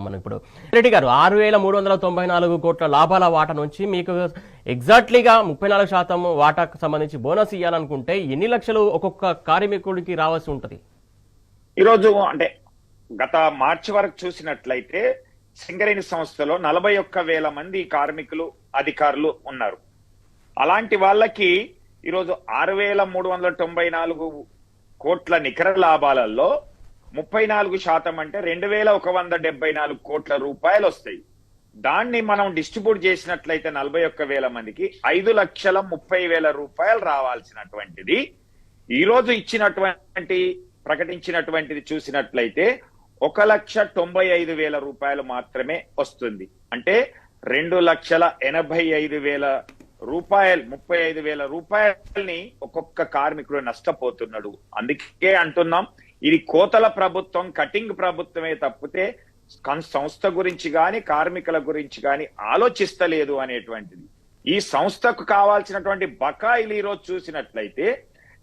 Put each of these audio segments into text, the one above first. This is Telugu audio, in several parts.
మనం ఇప్పుడు రెడ్డి గారు 6,394 కోట్ల లాభాల వాటా నుంచి మీకు ఎగ్జాక్ట్లీగా 34% వాటాకు సంబంధించి బోనస్ ఇవ్వాలనుకుంటే ఎన్ని లక్షలు ఒక్కొక్క కార్మికుడికి రావాల్సి ఉంటది? ఈరోజు అంటే గత మార్చి వరకు చూసినట్లయితే సింగరేణి సంస్థలో 41,000 మంది కార్మికులు అధికారులు ఉన్నారు. అలాంటి వాళ్ళకి ఈరోజు 6,394 కోట్ల నికర లాభాలలో 34% అంటే 2,174 కోట్ల రూపాయలు వస్తాయి. దాన్ని మనం డిస్ట్రిబ్యూట్ చేసినట్లయితే 41,000 మందికి 5,30,000 రూపాయలు రావాల్సినటువంటిది ఈ రోజు ప్రకటించినటువంటిది చూసినట్లయితే 1,95,000 రూపాయలు మాత్రమే వస్తుంది. అంటే 2,85,000 రూపాయలు 35,000 రూపాయలని ఒక్కొక్క కార్మికుడు నష్టపోతున్నాడు. అందుకే అంటున్నాం, ఇది కోతల ప్రభుత్వం, కటింగ్ ప్రభుత్వమే తప్పితే సంస్థ గురించి గాని కార్మికుల గురించి గాని ఆలోచిస్తలేదు అనేటువంటిది. ఈ సంస్థకు కావాల్సినటువంటి బకాయిలు ఈరోజు చూసినట్లయితే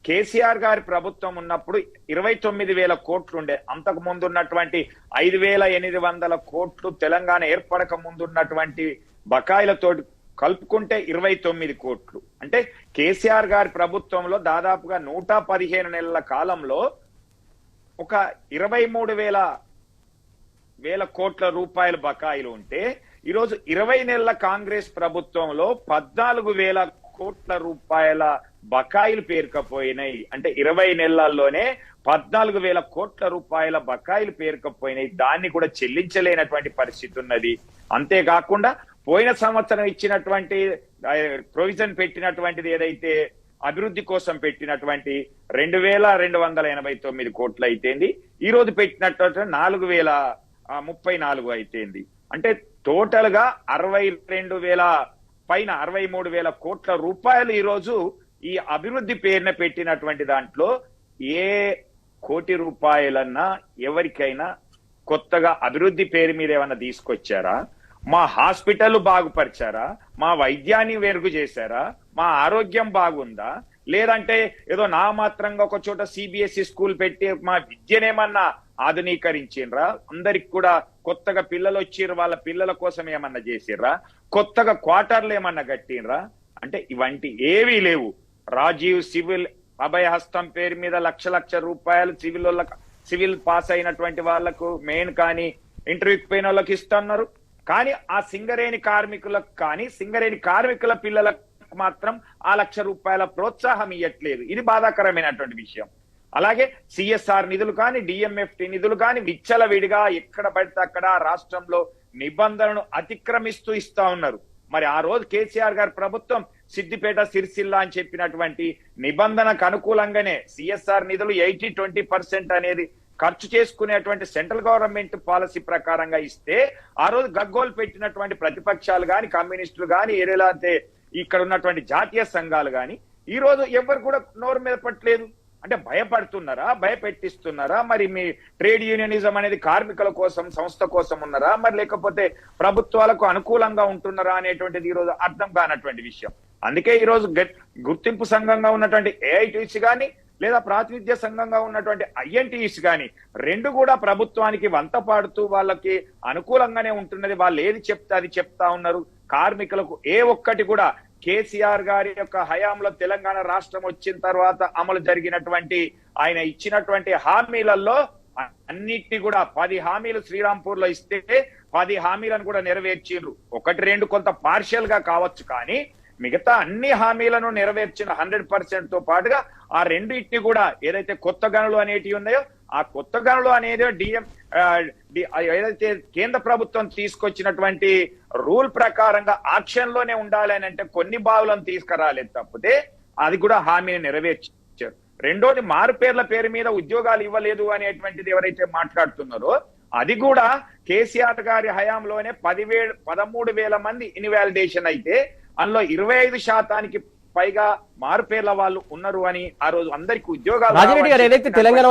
కేసీఆర్ గారి ప్రభుత్వం ఉన్నప్పుడు 29,000 కోట్లు ఉండే. అంతకు ముందు ఉన్నటువంటి 5,800 కోట్లు తెలంగాణ ఏర్పడక ముందున్నటువంటి బకాయిలతో కలుపుకుంటే 29 కోట్లు. అంటే కేసీఆర్ గారి ప్రభుత్వంలో దాదాపుగా 115 నెలల కాలంలో ఒక 23,000 కోట్ల రూపాయల బకాయిలు ఉంటే ఈరోజు 20 నెలల కాంగ్రెస్ ప్రభుత్వంలో 14,000 కోట్ల రూపాయల బకాయిలు పేరుకపోయినాయి. అంటే 20 నెలల్లోనే 14,000 కోట్ల రూపాయల బకాయిలు పేరుకపోయినాయి. దాన్ని కూడా చెల్లించలేనటువంటి పరిస్థితి ఉన్నది. అంతేకాకుండా పోయిన సంవత్సరం ఇచ్చినటువంటి ప్రొవిజన్ పెట్టినటువంటిది ఏదైతే అభివృద్ధి కోసం పెట్టినటువంటి 2,289 కోట్లు అయితేంది, ఈ రోజు పెట్టినటువంటి 4,034 అయితేంది. అంటే టోటల్ గా 62,000 పైన 63,000 కోట్ల రూపాయలు ఈ రోజు ఈ అభివృద్ధి పేరున పెట్టినటువంటి దాంట్లో ఏ కోటి రూపాయలన్నా ఎవరికైనా కొత్తగా అభివృద్ధి పేరు మీద ఏమన్నా తీసుకొచ్చారా? మా హాస్పిటల్ బాగుపరిచారా? మా వైద్యాన్ని మెరుగు చేశారా? మా ఆరోగ్యం బాగుందా? లేదంటే ఏదో నామాత్రంగా ఒక చోట సిబిఎస్ఈ స్కూల్ పెట్టి మా విద్యనేమన్నా ఆధునీకరించిండ్రా? అందరికి కూడా కొత్తగా పిల్లలు వచ్చిర్రు, వాళ్ళ పిల్లల కోసం ఏమన్నా చేసిర్రా? కొత్తగా క్వార్టర్లు ఏమన్నా కట్టిండ్రా? అంటే ఇవంటి ఏవీ లేవు. రాజీవ్ సివిల్ అభయహస్తం పేరు మీద లక్ష రూపాయలు సివిల్ పాస్ అయినటువంటి వాళ్లకు మెయిన్ కానీ ఇంటర్వ్యూకి పోయిన వాళ్ళకి ఇస్తున్నారు. కానీ ఆ సింగరేణి కార్మికులకు కానీ సింగరేణి కార్మికుల పిల్లలకు మాత్రం ఆ ₹1,00,000 ప్రోత్సాహం ఇవ్వట్లేదు. ఇది బాధాకరమైనటువంటి విషయం. అలాగే సిఎస్ఆర్ నిధులు కానీ డిఎంఎఫ్టి నిధులు కానీ విచ్చలవిడిగా ఎక్కడ పడితే అక్కడ రాష్ట్రంలో నిబంధనలను అతిక్రమిస్తూ ఇస్తా ఉన్నారు. మరి ఆ రోజు కేసీఆర్ గారి ప్రభుత్వం సిద్దిపేట సిరిసిల్ల అని చెప్పినటువంటి నిబంధనకు అనుకూలంగానే సిఎస్ఆర్ నిధులు 80-20% అనేది ఖర్చు చేసుకునేటువంటి సెంట్రల్ గవర్నమెంట్ పాలసీ ప్రకారంగా ఇస్తే ఆ రోజు గగ్గోలు పెట్టినటువంటి ప్రతిపక్షాలు గాని కమ్యూనిస్టులు గాని ఏరేలాంటి ఇక్కడ ఉన్నటువంటి జాతీయ సంఘాలు గాని ఈ రోజు ఎవరు కూడా నోరు మీద పట్టలేదు. అంటే భయపడుతున్నారా? భయపెట్టిస్తున్నారా? మరి మీ ట్రేడ్ యూనియనిజం అనేది కార్మికుల కోసం సంస్థ కోసం ఉన్నారా? మరి లేకపోతే ప్రభుత్వాలకు అనుకూలంగా ఉంటున్నారా అనేటువంటిది ఈ రోజు అర్థం కానటువంటి విషయం. అందుకే ఈ రోజు గుర్తింపు సంఘంగా ఉన్నటువంటి ఏఐటీసీ గాని లేదా ప్రాతినిధ్య సంఘంగా ఉన్నటువంటి ఐఎన్టీఈస్ గాని రెండు కూడా ప్రభుత్వానికి వంత పాడుతూ వాళ్ళకి అనుకూలంగానే ఉంటున్నది. వాళ్ళు ఏది చెప్తే అది చెప్తా ఉన్నారు. కార్మికులకు ఏ ఒక్కటి కూడా కేసీఆర్ గారి యొక్క హయాంలో తెలంగాణ రాష్ట్రం వచ్చిన తర్వాత అమలు జరిగినటువంటి ఆయన ఇచ్చినటువంటి హామీలలో అన్నిటినీ కూడా 10 హామీలు శ్రీరాంపూర్ లో ఇస్తే 10 హామీలను కూడా నెరవేర్చిండ్రు. 1-2 కొంత పార్షియల్ గా కావచ్చు, కానీ మిగతా అన్ని హామీలను నెరవేర్చిన 100% తో పాటుగా ఆ రెండింటిని కూడా ఏదైతే కొత్త గనులు అనేటివి ఉన్నాయో ఆ కొత్త గనులు అనేది ఏదైతే కేంద్ర ప్రభుత్వం తీసుకొచ్చినటువంటి రూల్ ప్రకారంగా ఆక్షన్ లోనే ఉండాలి అని అంటే కొన్ని బావులను తీసుకురాలేదు తప్పితే అది కూడా హామీని నెరవేర్చారు. రెండోది మారుపేర్ల పేరు మీద ఉద్యోగాలు ఇవ్వలేదు అనేటువంటిది ఎవరైతే మాట్లాడుతున్నారో అది కూడా కేసీఆర్ గారి హయాంలోనే 13,000 మంది ఇన్వాలిడేషన్ అయితే అందులో 25% పైగా మారుపేర్ల వాళ్ళు ఉన్నారు అని ఆ రోజు అందరికి ఉద్యోగాలు తెలంగాణ